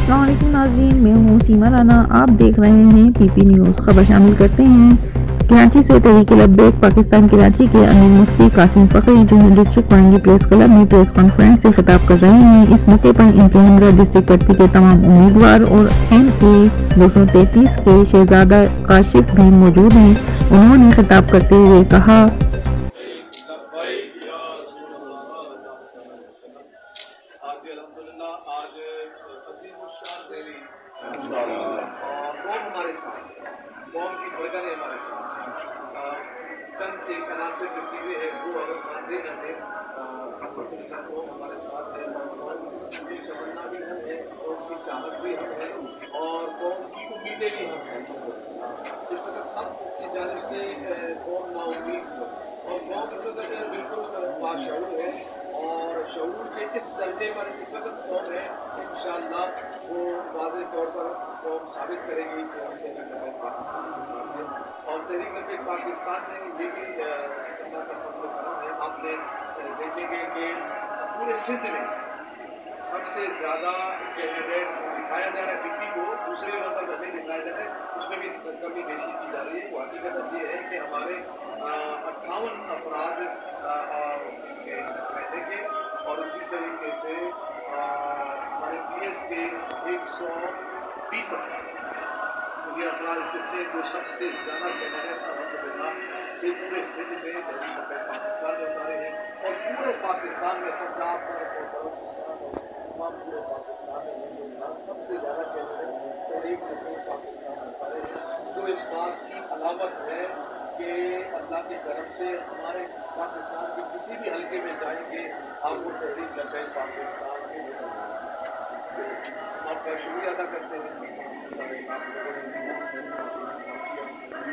अस्सलाम वालेकुम नाज़रीन, मैं हूँ सीमा राना। आप देख रहे हैं पीपी न्यूज़। खबर शामिल करते हैं। कराची से तहरीक लब्बैक पाकिस्तान कराची के अमीर मुफ्ती कासिम फखरी जो है डिस्ट्रिक्ट वारंगी प्रेस क्लब में प्रेस कॉन्फ्रेंस से खिताब कर रहे हैं। इस मौके पर इनके हमरा डिस्ट्रिक्ट पट्टी के तमाम उम्मीदवार और MA 233 के शहजादा काशिफ भी मौजूद हैं। उन्होंने खिताब करते हुए कहा, आज कौम हमारे साथ, कौम की धड़कनें हमारे साथ, चंद एक अनासिर नतीजे हैं वो अगर साथ दे जाते अल्हम्दुलिल्लाह कौम हमारे साथ है। कौम की तमन्ना भी हम है, कौम की चाहत भी हम है और कौम की उम्मीदें भी हम हैं। इस वक्त सब की जानिब से कौम नाउम्मीद हो और कौम इस वक्त बिल्कुल बाशऊर है और शऊर के इस दर्जे पर इस वक्त कौम है। इंशाअल्लाह वो वाज़ेह तौर पर कौम साबित करेगी कि हम तहरीक लब्बैक पाकिस्तान के साथ हैं। और तहरीक लब्बैक पाकिस्तान में ये भी अल्लाह का फज़ल करम है। आपने देखेंगे कि पूरे सिंध में सबसे ज़्यादा कैंडिडेट्स दिखाया जा रहा है पीपी को, दूसरे नंबर पर नहीं दिखाया जा रहा है, उसमें भी कमी बेशी की जा रही है। वो हकीकत ये है कि हमारे 58 अफराद इसके रहने के और इसी तरीके से हमारे PS के 120 अफराद, ये अफराद कितने जो सबसे ज़्यादा कैंडिडेट अल्हम्दुलिल्लाह से पूरे सिंध में तहरीक लब्बैक पाकिस्तान में उतारे हैं और पूरे पाकिस्तान में पंजाब और बलूचिस्तान और तमाम पूरे पाकिस्तान में अल्हम्दुलिल्लाह सबसे ज़्यादा कैंडिडेट तहरीक लब्बैक पाकिस्तान में उतारे हैं, जो इस बात की अलामत है कि अल्लाह के करम से हमारे पाकिस्तान के किसी भी हल्के में जाएंगे आपको तहरीक लब्बैक पाकिस्तान के हम आपका शुक्रिया अदा करते हैं। आप लोगों ने फैसला किया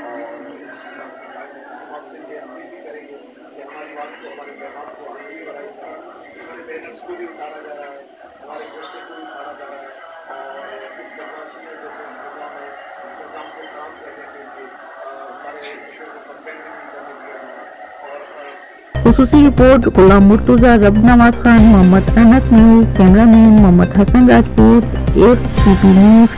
और इस निज़ाम के बारे में हम आपसे ये अपील भी करेंगे कि हमारी बात को, हमारे पैगाम को आगे भी बढ़ाई जाए। हमारे बैनर्स को भी उतारा जा रहा है, हमारे पोस्टर को भी उतारा जा रहा है और कुछ बदमाशियों जैसे इंतज़ाम है, इंतज़ाम को काम करने के लिए हमारे लोगों को कंपेन भी करने दिया जा रहा है। और खुसूसी report Ghulam Murtaza, Rab Nawaz Khan, Mohammad Ahmed news, cameraman Mohammad Hasan Rajput, PPP news.